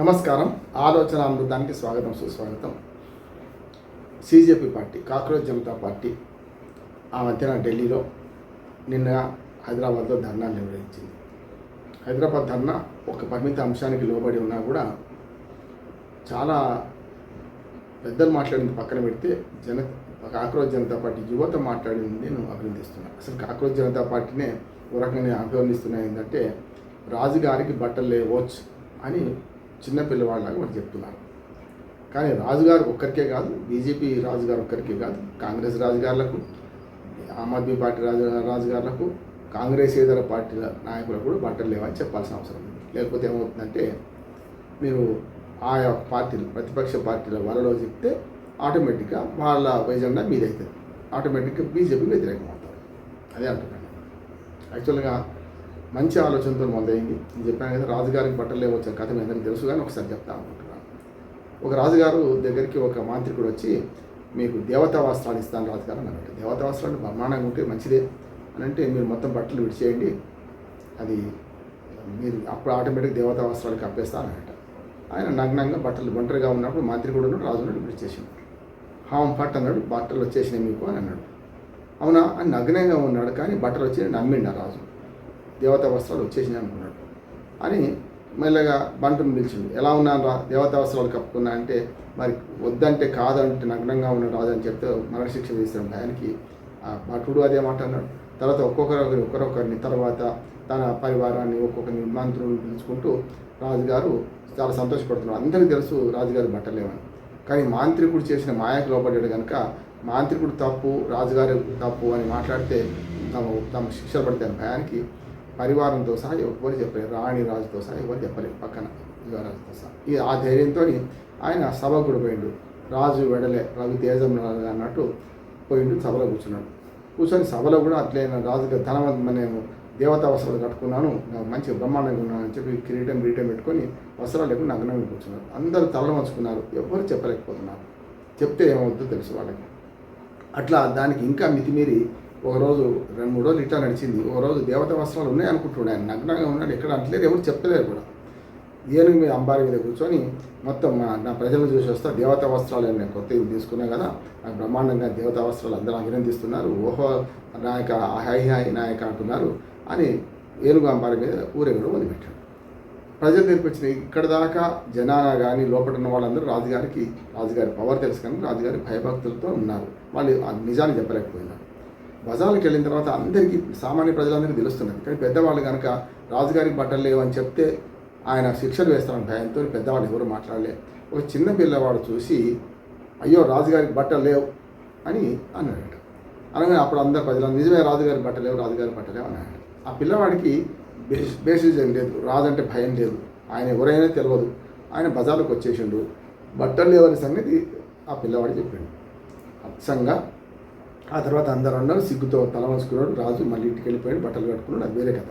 నమస్కారం. ఆలోచన అమృతానికి స్వాగతం, సుస్వాగతం. సిజేపీ పార్టీ, కాక్రోచ్ జనతా పార్టీ ఆ మధ్యన ఢిల్లీలో, నిన్న హైదరాబాద్లో ధర్నా నిర్వహించింది. హైదరాబాద్ ధర్నా ఒక పరిమిత అంశానికి లోబడి ఉన్నా కూడా చాలా పెద్దలు మాట్లాడింది పక్కన పెడితే కాక్రోచ్ జనతా పార్టీ యువత మాట్లాడింది నేను అభినందిస్తున్నాను. అసలు కాక్రోచ్ జనతా పార్టీనే ఓ రకంగా అభినందిస్తున్నా. ఏంటంటే రాజుగారికి బట్టలు లేవచ్చు అని చిన్నపిల్లవాళ్ళలాగా వాళ్ళు చెప్తున్నారు. కానీ రాజుగారు ఒక్కరికే కాదు, బీజేపీ రాజుగారు ఒక్కరికే కాదు, కాంగ్రెస్ రాజుగారులకు, ఆమ్ ఆద్మీ పార్టీ రాజుగారులకు, కాంగ్రెస్ ఇతర పార్టీల నాయకులకు కూడా బట్టలు లేవని చెప్పాల్సిన అవసరం ఉంది. లేకపోతే ఏమవుతుందంటే మీరు ఆయా పార్టీలు, ప్రతిపక్ష పార్టీల వాళ్ళలో చెప్తే ఆటోమేటిక్గా వాళ్ళ ఎజెండా మీదవుతుంది, ఆటోమేటిక్గా బీజేపీ వ్యతిరేకం అవుతుంది. అదే అంటున్నాను. యాక్చువల్గా మంచి ఆలోచనతో మొదలైంది. నేను చెప్పాను కదా, రాజుగారికి బట్టలు లేవచ్చు కథ మీ అందరికీ తెలుసు, కానీ ఒకసారి చెప్తా అనుకుంటున్నాను. ఒక రాజుగారు దగ్గరికి ఒక మాంత్రికుడు వచ్చి, మీకు దేవతా వస్త్రాలు ఇస్తాను రాజుగారు అని అన్నట్టు. దేవతా వస్త్రాలు బ్రహ్మాండంగా ఉంటే మంచిదే అని అంటే, మీరు మొత్తం బట్టలు విడిచేయండి, అది మీరు అప్పుడు ఆటోమేటిక్ దేవతా వస్త్రాలు కప్పేస్తా అన్నట్టు. ఆయన నగ్నంగా బట్టలు ఒంటరిగా ఉన్నప్పుడు మాంత్రికుడు రాజును విడిచేసిండు. హాం ఫట్ అన్నాడు, బట్టలు వచ్చేసినాయి మీకు అని అన్నాడు. అవునా అని నగ్నంగా ఉన్నాడు, కానీ బట్టలు వచ్చి నమ్మిండు ఆ రాజు. దేవతా వస్త్రాలు వచ్చేసినాయి అనుకున్నాడు. అని మెల్లగా బంటును పిలిచిండు. ఎలా ఉన్నాను రా, దేవతా వస్త్రాలు కప్పుకున్నా అంటే, మరి వద్దంటే కాదంటే నగ్నంగా ఉన్నాడు రాజు అని చెప్తే మరణశిక్ష వేస్తాడు. ఆయనకి ఆ భటుడు అదే మాట అన్నాడు. తర్వాత ఒక్కొక్కరిని తర్వాత తన పరివారాన్ని ఒక్కొక్కరిని మంత్రులను పిలుచుకుంటూ రాజుగారు చాలా సంతోషపడుతున్నాడు. అందరికీ తెలుసు రాజుగారి బట్టలేమని. కానీ మాంత్రికుడు చేసిన మాయకు లోపడ్డాడు కనుక మాంత్రికుడు తప్పు, రాజుగారి తప్పు అని మాట్లాడితే తమ శిక్షలు పడతాను భయానికి పరివారంతో సహా ఎవరు చెప్పలేరు, రాణి రాజుతో సహా ఎవరు చెప్పలేరు, పక్కన యువరాజుతో సహా. ఆ ధైర్యంతో ఆయన సభకు పోయిండు. రాజు వెడలే రవి తేజం అన్నట్టు పోయిండు, సభలో కూర్చున్నాడు. కూర్చొని సభలో కూడా అట్లయినా రాజుగా నేను దేవతా వస్త్రాలు కట్టుకున్నాను, మంచిగా బ్రహ్మాండంగా ఉన్నాను అని చెప్పి కిరీటం పెట్టుకొని వస్త్రాలు లేకుండా నగ్నంగా కూర్చున్నారు. అందరూ తల వంచుకున్నారు, ఎవరు చెప్పలేకపోతున్నారు. చెప్తే ఏమవుతుందో తెలుసు వాళ్ళకి. అట్లా దానికి ఇంకా మితిమీరి ఒకరోజు 2-3 రోజులు ఇట్లా నడిచింది. ఒకరోజు దేవతా వస్త్రాలు ఉన్నాయి అనుకుంటున్నాడు, ఆయన నగ్నంగా ఉన్నాడు, ఎక్కడ అంటలేరు, ఎవరు చెప్తలేరు కూడా. ఏనుగు మీద అంబారి మీద కూర్చొని మొత్తం నా ప్రజలను చూసి వస్తా, దేవతా వస్త్రాలు నేను కొత్త తీసుకున్నాను కదా, నాకు బ్రహ్మాండంగా దేవతా వస్త్రాలు అందరూ అభినందిస్తున్నారు, ఓహో నాయక హై నాయక అంటున్నారు అని ఏనుగు అంబారి మీద ఊరేగడం మొదలుపెట్టాడు. ప్రజలు తెరిపించిన ఇక్కడ దాకా జనాన కానీ లోపల ఉన్న వాళ్ళందరూ రాజుగారి పవర్ తెలుసు, కానీ రాజుగారి భయభక్తులతో ఉన్నారు. వాళ్ళు నిజాన్ని చెప్పలేకపోయినారు. బజార్కి వెళ్ళిన తర్వాత అందరికీ, సామాన్య ప్రజలందరికీ తెలుస్తున్నది. కానీ పెద్దవాళ్ళు కనుక రాజుగారికి బట్టలు లేవు అని చెప్తే ఆయన శిక్షలు వేస్తారని భయంతో పెద్దవాళ్ళు ఎవరు మాట్లాడలే. ఒక చిన్న పిల్లవాడు చూసి, అయ్యో రాజుగారికి బట్టలు లేవు అని అన్నాడు. అనగానే అప్పుడు అందరు ప్రజలు, నిజమే రాజుగారి బట్టలు లేవు అన్నాడు. ఆ పిల్లవాడికి బేసిస్ ఏం లేదు, రాజు అంటే భయం లేదు, ఆయన ఎవరైనా తెలియదు. ఆయన బజార్లోకి వచ్చేసిండు, బట్టలు లేవని సంగతి ఆ పిల్లవాడు చెప్పిండు అచ్చంగా. ఆ తర్వాత అందరూ సిగ్గుతో తల వంచుకున్నాడు. రాజు మళ్ళీ ఇంటికి వెళ్ళిపోయాడు, బట్టలు కట్టుకున్నాడు. అది వేరే కథ.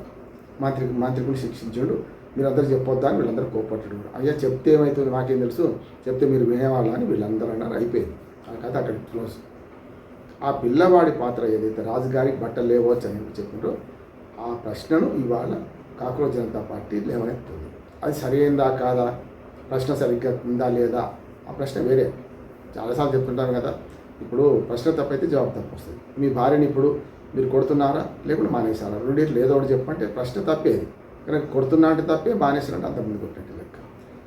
మాంత్రికుడు శిక్షించాడు. మీరందరూ చెప్పొద్దా అని వీళ్ళందరూ కోపట్టాడు. అయ్యా చెప్తే ఏమవుతుంది నాకేం తెలుసు, చెప్తే మీరు వినేవాళ్ళ అని వీళ్ళందరూ అన్నారు. అయిపోయింది ఆ కథ, అక్కడికి క్లోజ్. ఆ పిల్లవాడి పాత్ర ఏదైతే రాజుగారికి బట్టలు లేవచ్చు అని చెప్పిండ్రో ఆ ప్రశ్నను ఇవాళ కాక్రోచ్ జనతా పార్టీ లేవనెత్తుంది. అది సరైందా కాదా, ప్రశ్న సరిగ్గా ఉందా లేదా, ఆ ప్రశ్న వేరే. చాలాసార్లు చెప్తుంటాను కదా, ఇప్పుడు ప్రశ్న తప్పైతే జవాబు తప్పు వస్తుంది. మీ భార్యని ఇప్పుడు మీరు కొడుతున్నారా లేకుండా మానేసారా, రెండింటిలో ఏదో ఒకటి చెప్పంటే ప్రశ్న తప్పేది. కనుక కొడుతున్నా అంటే తప్పే, మానేసినట్టు అంతమంది కొట్టినట్టు లెక్క.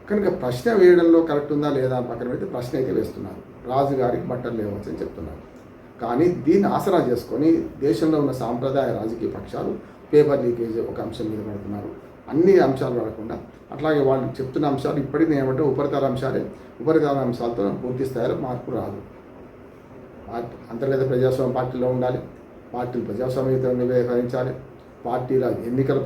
కనుక ప్రశ్న వేయడంలో కరెక్ట్ ఉందా లేదా పక్కన పెడితే ప్రశ్న అయితే వేస్తున్నారు. రాజుగారికి బట్టలు లేవచ్చు అని చెప్తున్నారు. కానీ దీన్ని ఆసరా చేసుకొని దేశంలో ఉన్న సాంప్రదాయ రాజకీయ పక్షాలు పేపర్ లీకేజ్ ఒక అంశం మీద పడుతున్నారు. అన్ని అంశాలు పడకుండా అట్లాగే వాళ్ళు చెప్తున్న అంశాలు ఇప్పటికీ ఏమంటే ఉపరితల అంశాలతో పూర్తి స్థాయిలో మార్పు రాదు. అంతర్గత ప్రజాస్వామ్య పార్టీలో ఉండాలి, పార్టీలు ప్రజాస్వామ్యయుతంగా వ్యవహరించాలి, పార్టీల ఎన్నికల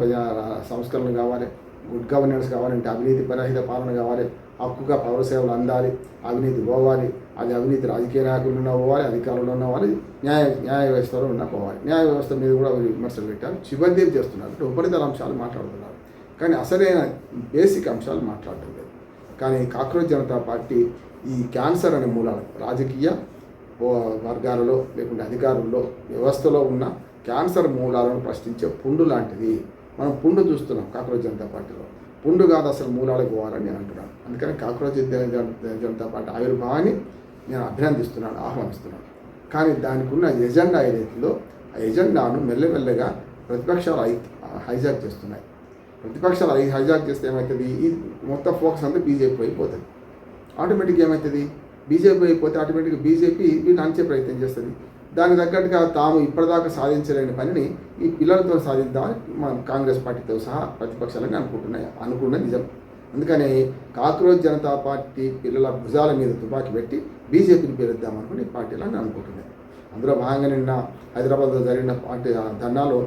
సంస్కరణ కావాలి, గుడ్ గవర్నెన్స్ కావాలంటే అవినీతి పరహిత పాలన కావాలి, హక్కుగా పౌర సేవలు అందాలి, అవినీతి పోవాలి. అది అవినీతి రాజకీయ నాయకులు పోవాలి, అధికారులు ఉన్నవాలి, న్యాయ వ్యవస్థలో పోవాలి. న్యాయ వ్యవస్థ మీద కూడా విమర్శలు పెట్టారు, చిబందీ చేస్తున్నారు, ఉపరితల అంశాలు మాట్లాడుతున్నారు. కానీ అసలైన బేసిక్ అంశాలు మాట్లాడటం లేదు. కానీ కాక్రోచ్ జనతా పార్టీ ఈ క్యాన్సర్ అనే మూలాలు, రాజకీయ వర్గాలలో లేకుంటే అధికారుల్లో వ్యవస్థలో ఉన్న క్యాన్సర్ మూలాలను ప్రశ్నించే పుండు లాంటిది. మనం పుండు చూస్తున్నాం కాక్రోచ్ జనతా పార్టీలో. పుండు కాదు అసలు మూలాలకు పోవాలని నేను అంటున్నాను. అందుకని కాక్రోచ్ జనతా పార్టీ ఆవిర్భావాన్ని నేను అభినందిస్తున్నాను, ఆహ్వానిస్తున్నాను. కానీ దానికి ఉన్న ఎజెండా ఏదైతుందో ఆ ఎజెండాను మెల్లమెల్లగా ప్రతిపక్షాలు హైజాక్ చేస్తున్నాయి. ప్రతిపక్షాలు హైజాక్ చేస్తే ఏమవుతుంది, ఈ మొత్తం ఫోకస్ అంతా బీజేపీ అయిపోతుంది. ఆటోమేటిక్గా ఏమవుతుంది, బీజేపీ అయిపోతే ఆటోమేటిక్గా బీజేపీ వీటిని అంచే ప్రయత్నం చేస్తుంది. దానికి తగ్గట్టుగా తాము ఇప్పటిదాకా సాధించలేని పనిని ఈ పిల్లలతో సాధిద్దామని మన కాంగ్రెస్ పార్టీతో సహా ప్రతిపక్షాలని అనుకున్న నిజం. అందుకని కాక్రోచ్ జనతా పార్టీ పిల్లల భుజాల మీద తుపాకీ పెట్టి బీజేపీని పేరుద్దామనుకుని పార్టీలని అనుకుంటున్నాయి. అందులో భాగంగా నిన్న హైదరాబాద్లో జరిగిన పార్టీ ధర్నాలో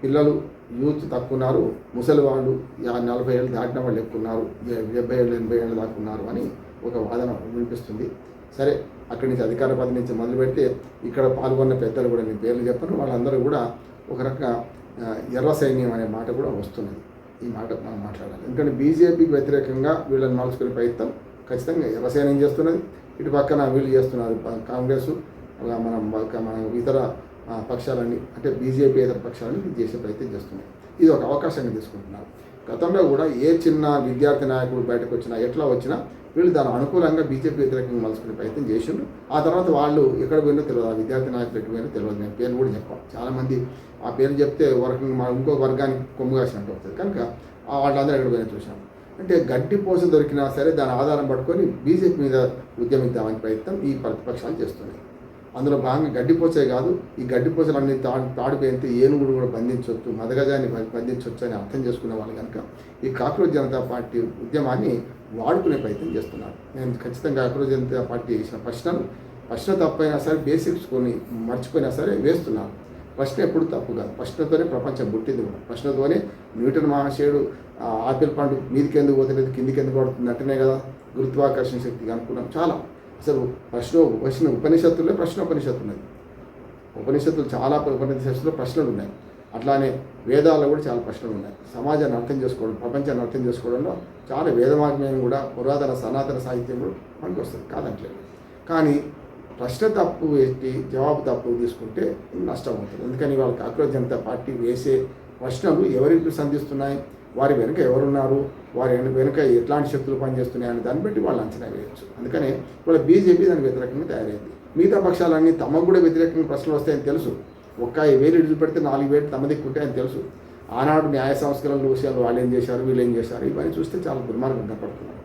పిల్లలు యూత్ తక్కువ ఉన్నారు, ముసలి వాళ్ళు 40 ఏళ్ళు దాటిన వాళ్ళు ఎక్కువ ఉన్నారు, 70 ఏళ్ళు 80 ఏళ్ళు దాకా ఉన్నారు అని ఒక వాదన వినిపిస్తుంది. సరే, అక్కడి నుంచి అధికార పదవి నుంచి మొదలు పెడితే ఇక్కడ పాల్గొన్న పెద్దలు కూడా నేను పేర్లు చెప్పను, వాళ్ళందరూ కూడా ఒక రకంగా ఎర్ర సైన్యం అనే మాట కూడా వస్తున్నది. ఈ మాట మనం మాట్లాడాలి. ఎందుకంటే బీజేపీకి వ్యతిరేకంగా వీళ్ళని మలుచుకునే ప్రయత్నం ఖచ్చితంగా ఎర్ర సైన్యం చేస్తున్నది. ఇటు పక్కన వీళ్ళు చేస్తున్నారు కాంగ్రెస్, మన ఇతర పక్షాలన్నీ అంటే బీజేపీ ఇతర పక్షాలన్నీ చేసే ప్రయత్నం చేస్తున్నాయి. ఇది ఒక అవకాశంగా తీసుకుంటున్నారు. గతంలో కూడా ఏ చిన్న విద్యార్థి నాయకుడు బయటకు వచ్చినా ఎట్లా వచ్చినా వీళ్ళు దాని అనుకూలంగా బీజేపీ వ్యతిరేకంగా మలుచుకునే ప్రయత్నం చేసిండ్రు. ఆ తర్వాత వాళ్ళు ఎక్కడ పోయినో తెలియదు, ఆ విద్యార్థి నాయకులు ఎక్కడ పోయినో తెలియదు. మేము పేరు కూడా చెప్పాం. చాలామంది ఆ పేరు చెప్తే ఇంకో వర్గానికి కొమ్ము కాసినట్టు అవుతుంది. కనుక వాళ్ళందరూ ఎక్కడ పోయినా చూసాం. అంటే గడ్డి పోస దొరికినా సరే దాని ఆధారం పట్టుకొని బీజేపీ మీద ఉద్యమిద్దామని ప్రయత్నం ఈ ప్రతిపక్షాలు చేస్తున్నాయి. అందులో భాగంగా గడ్డిపోసే కాదు, ఈ గడ్డిపోసలన్నీ తాడిపోయితే ఏనుగుడు కూడా బంధించవచ్చు, మదగజాన్ని బంధించవచ్చు అని అర్థం చేసుకునే వాళ్ళు కనుక ఈ కాక్రోచ్ జనతా పార్టీ ఉద్యమాన్ని వాడుకునే ప్రయత్నం చేస్తున్నారు. నేను ఖచ్చితంగా కాక్రోచ్ జనతా పార్టీ చేసిన ప్రశ్న తప్పైనా సరే బేసిక్స్ మర్చిపోయినా సరే వేస్తున్నారు. ప్రశ్న ఎప్పుడు తప్పు కాదు. ప్రశ్నతోనే ప్రపంచం పుట్టింది కూడా. ప్రశ్నతోనే న్యూటన్ మహాశయుడు ఆపిల్ పండు మీదికి ఎందుకు పోతలేదు కిందికి ఎందుకు పడుతుంది అంటేనే కదా గురుత్వాకర్షణ శక్తికి అనుకున్నాం. చాలా అసలు ఉపనిషత్తుల్లో ఉపనిషత్తు ఉన్నది. ఉపనిషత్తులు చాలా ఉపనిషత్తుల్లో ప్రశ్నలు ఉన్నాయి. అట్లానే వేదాల్లో కూడా చాలా ప్రశ్నలు ఉన్నాయి. సమాజాన్ని అర్థం చేసుకోవడం, ప్రపంచాన్ని అర్థం చేసుకోవడంలో చాలా వేదమాగ్యం కూడా పురాతన సనాతన సాహిత్యం కూడా మనకు వస్తుంది, కాదంటలేదు. కానీ ప్రశ్న తప్పు పెట్టి జవాబు తప్పు తీసుకుంటే నష్టం అవుతుంది. అందుకని వాళ్ళ కాక్రోచ్ జనతా పార్టీ వేసే ప్రశ్నలు ఎవరికి సంధిస్తున్నాయి, వారి వెనుక ఎవరున్నారు, వారి వెనుక ఎట్లాంటి శక్తులు పనిచేస్తున్నాయని దాన్ని బట్టి వాళ్ళు అంచనా వేయచ్చు. అందుకనే వాళ్ళ బీజేపీ దానికి వ్యతిరేకంగా తయారైంది. మిగతా పక్షాలన్నీ తమకు కూడా వ్యతిరేకంగా ప్రశ్నలు వస్తాయని తెలుసు. 1,000 ఇడ్లు పెడితే 4,000 తమ దిక్కుంటాయని తెలుసు. ఆనాడు న్యాయ సంస్కరణలు విషయాలు వాళ్ళు ఏం చేశారు, వీళ్ళు ఏం చేశారు, ఇవన్నీ చూస్తే చాలా దుర్మార్గం కనపడుతున్నారు.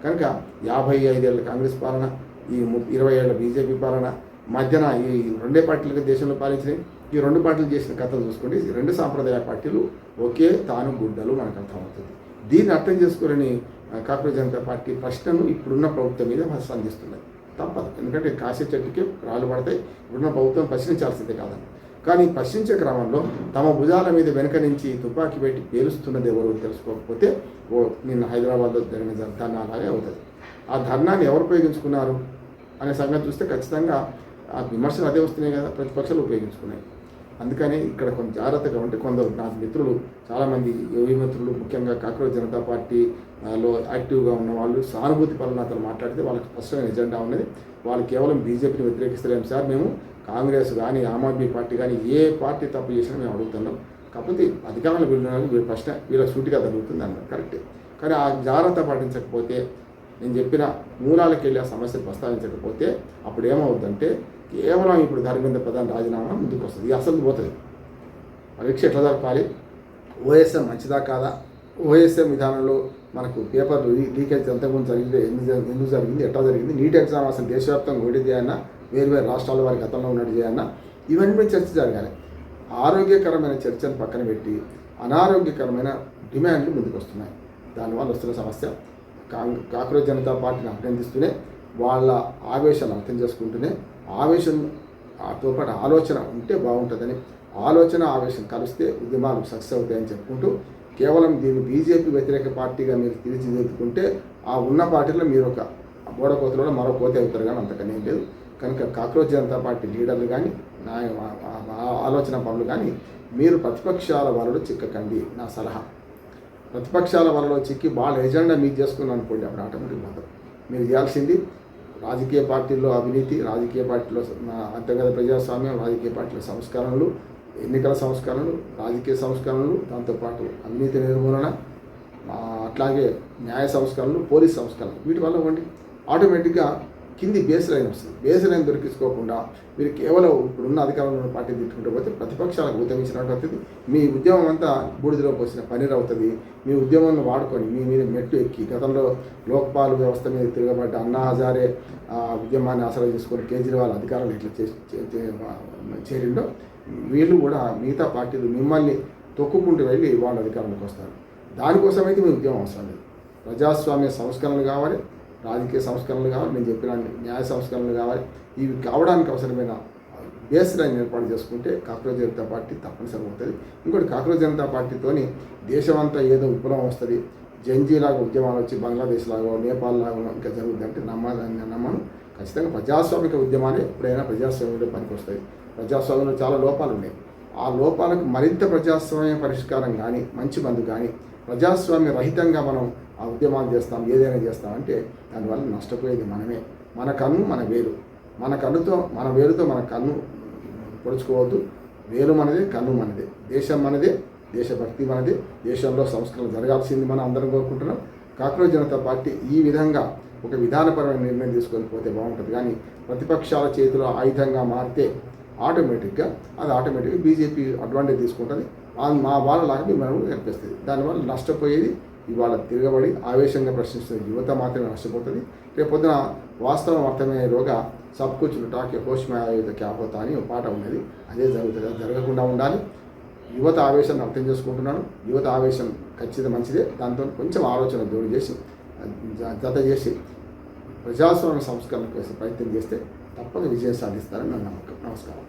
కనుక 55 ఏళ్ళ కాంగ్రెస్ పాలన, ఈ 20 ఏళ్ళ బీజేపీ పాలన మధ్యన ఈ రెండే పార్టీలుగా దేశంలో పాలించినాయి. ఈ రెండు పార్టీలు చేసిన కథలు చూసుకోండి. ఈ రెండు సాంప్రదాయ పార్టీలు ఒకే తాను గుడ్డలు మనకు అర్థమవుతుంది. దీన్ని అర్థం చేసుకోలేని కాక్రోచ్ జనతా పార్టీ ప్రశ్నను ఇప్పుడున్న ప్రభుత్వం మీద సంధిస్తున్నది. తప్పదు, ఎందుకంటే కాసే చెట్టుకి రాళ్ళు పడతాయి. ఇప్పుడున్న ప్రభుత్వం ప్రశ్నించాల్సిందే కాదని. కానీ ప్రశ్నించే క్రమంలో తమ భుజాల మీద వెనుక నుంచి తుపాకీ పెట్టి పేలుస్తున్నది ఎవరు తెలుసుకోకపోతే నిన్న హైదరాబాద్లో జరిగిన ధర్నా అలాగే అవుతుంది. ఆ ధర్నాన్ని ఎవరు ఉపయోగించుకున్నారు అనే సంగతి చూస్తే ఖచ్చితంగా ఆ విమర్శలు అదే వస్తున్నాయి కదా, ప్రతిపక్షాలు ఉపయోగించుకున్నాయి. అందుకని ఇక్కడ కొంచెం జాగ్రత్తగా ఉంటే కొందరు నాకు మిత్రులు చాలామంది యువ మిత్రులు ముఖ్యంగా కాక్రోచ్ జనతా పార్టీలో యాక్టివ్గా ఉన్న వాళ్ళు సానుభూతి పరులతో మాట్లాడితే వాళ్ళకి స్పష్టమైన ఎజెండా ఉన్నది. వాళ్ళు కేవలం బీజేపీని వ్యతిరేకిస్తలేము సార్, మేము కాంగ్రెస్ కానీ ఆమ్ ఆద్మీ పార్టీ కానీ ఏ పార్టీ తప్పు చేసినా మేము అడుగుతున్నాం, కాకపోతే అధికారంలో వెళ్ళిన వీళ్ళ ప్రశ్న వీళ్ళ సూటిగా జరుగుతుంది అన్నారు, కరెక్టే. కానీ ఆ జాగ్రత్త పాటించకపోతే, నేను చెప్పిన మూలాలకు వెళ్ళి ఆ సమస్యలు ప్రస్తావించకపోతే అప్పుడు ఏమవుతుందంటే కేవలం ఇప్పుడు ధర్మేంద్ర ప్రధాన్ రాజీనామా ముందుకు వస్తుంది, అసలు పోతుంది. పరీక్ష ఎట్లా జరపాలి, ఓఎస్ఎం మంచిదా కాదా, ఓఎస్ఎం విధానంలో మనకు పేపర్లు లీకేజ్ ఎంతకుముందు జరిగింది, ఎందుకు జరిగింది, ఎట్లా జరిగింది, నీట్ ఎగ్జామ్ అసలు దేశవ్యాప్తంగా ఒకటి చేయాలన్నా వేరు రాష్ట్రాల వారి గతంలో ఉన్నట్టు చేయాలన్నా ఇవన్నీ మీద చర్చ జరగాలి. ఆరోగ్యకరమైన చర్చను పక్కన పెట్టి అనారోగ్యకరమైన డిమాండ్లు ముందుకు వస్తున్నాయి. దానివల్ల వస్తున్న సమస్య కాక్రోచ్ జనతా పార్టీని అభినందిస్తూనే వాళ్ళ ఆవేశాన్ని అర్థం చేసుకుంటూనే ఆవేశంతో పాటు ఆలోచన ఉంటే బాగుంటుందని, ఆలోచన ఆవేశం కలిస్తే ఉద్యమాలు సక్సెస్ అవుతాయని చెప్పుకుంటూ కేవలం దీన్ని బీజేపీ వ్యతిరేక పార్టీగా మీరు తీర్చిదిద్దుకుంటే ఆ ఉన్న పార్టీలో మీరు ఒక గోడకోతలో మరో కోత అవుతారు కానీ అంతకనే లేదు. కనుక కాక్రోచ్ జనతా పార్టీ లీడర్లు కానీ ఆలోచన పనులు కానీ మీరు ప్రతిపక్షాల వలలో చిక్కకండి. నా సలహా, ప్రతిపక్షాల వలలో చిక్కి వాళ్ళ ఎజెండా మీకు చేసుకుని అనుకోండి, అప్పుడు ఆటోమేటిక్ మాత్రం మీరు చేయాల్సింది రాజకీయ పార్టీల్లో అవినీతి, రాజకీయ పార్టీలో అంతర్గత ప్రజాస్వామ్యం, రాజకీయ పార్టీల సంస్కరణలు, ఎన్నికల సంస్కరణలు, రాజకీయ సంస్కరణలు, దాంతోపాటు అవినీతి నిర్మూలన, అట్లాగే న్యాయ సంస్కరణలు, పోలీస్ సంస్కరణలు, వీటి వల్ల ఇవ్వండి ఆటోమేటిక్గా కింది బేస్ లైన్ వస్తుంది. బేస్ లైన్ దొరికించుకోకుండా మీరు కేవలం ఇప్పుడున్న అధికారంలో ఉన్న పార్టీ తిట్టుకుంటూ పోతే ప్రతిపక్షాలకు ఉద్యమించినట్టు అవుతుంది. మీ ఉద్యమం అంతా బూడిదలో పోసిన పన్నీరు అవుతుంది. మీ ఉద్యమాన్ని వాడుకొని మీ మీద మెట్టు ఎక్కి గతంలో లోక్పాల్ వ్యవస్థ మీద తిరగబడ్డ అన్నా హజారే ఉద్యమాన్ని ఆసరా చేసుకొని కేజ్రీవాల్ అధికారులు ఇట్లా చేరిండో వీళ్ళు కూడా మిగతా పార్టీలు మిమ్మల్ని తొక్కుకుంటూ వెళ్ళి వాళ్ళ అధికారంలోకి వస్తారు. దానికోసమైతే మీ ఉద్యమం అవసరం లేదు. ప్రజాస్వామ్య సంస్కరణలు కావాలి, రాజకీయ సంస్కరణలు కావాలి, నేను చెప్పిన న్యాయ సంస్కరణలు కావాలి. ఇవి కావడానికి అవసరమైన బేస్ లైన్ ఏర్పాటు చేసుకుంటే కాక్రోజ్ జనతా పార్టీ తప్పనిసరి అవుతుంది. ఇంకోటి కాక్రోజ్ జనతా పార్టీతోని దేశమంతా ఏదో విప్లవం వస్తుంది, జంజీలాగా ఉద్యమాలు వచ్చి బంగ్లాదేశ్ లాగా నేపాల్ లాగా ఇంకా జరుగుతుందంటే నమ్మను. ఖచ్చితంగా ప్రజాస్వామిక ఉద్యమాన్ని ఎప్పుడైనా ప్రజాస్వామ్యంలో పనికి వస్తాయి. ప్రజాస్వామ్యంలో చాలా లోపాలు ఉన్నాయి. ఆ లోపాలకు మరింత ప్రజాస్వామ్య పరిష్కారం కానీ మంచి మందు కానీ ప్రజాస్వామ్య రహితంగా మనం ఆ ఉద్యమాలు చేస్తాం, ఏదైనా చేస్తామంటే దానివల్ల నష్టపోయేది మనమే. మన కన్ను మన వేలు, మన కన్నుతో మన వేలుతో మన కన్ను పొడుచుకోవద్దు. వేలు మనదే, కన్ను మనదే, దేశం మనదే, దేశభక్తి మనదే, దేశంలో సంస్కరణ జరగాల్సింది మనం అందరం కోరుకుంటున్నాం. కాక్రోజ్ జనతా పార్టీ ఈ విధంగా ఒక విధానపరమైన నిర్ణయం తీసుకొని పోతే బాగుంటుంది. కానీ ప్రతిపక్షాల చేతిలో ఆయుధంగా మారితే ఆటోమేటిక్గా బీజేపీ అడ్వాంటేజ్ తీసుకుంటుంది. మా వాళ్ళలాగా మిమ్మల్ని కనిపిస్తుంది. దానివల్ల నష్టపోయేది ఇవాళ తిరగబడి ఆవేశంగా ప్రశ్నిస్తున్న యువత మాత్రమే నష్టపోతుంది. రేపొద్దున వాస్తవం అర్థమయ్యేలోగా సబ్ కుచ్ లుటాకే హోష్ మే ఆయేతో క్యా హోతా అని ఒక పాట ఉన్నది. అదే జరుగుతుంది. అది జరగకుండా ఉండాలి. యువత ఆవేశాన్ని అర్థం చేసుకుంటున్నాను. యువత ఆవేశం ఖచ్చితంగా మంచిదే. దాంతో కొంచెం ఆలోచన జోడు చేసి జత చేసి ప్రజాస్వామ్య సంస్కరణ కోసం ప్రయత్నం చేస్తే తప్పక విజయం సాధిస్తారని నా నమ్మకం. నమస్కారం.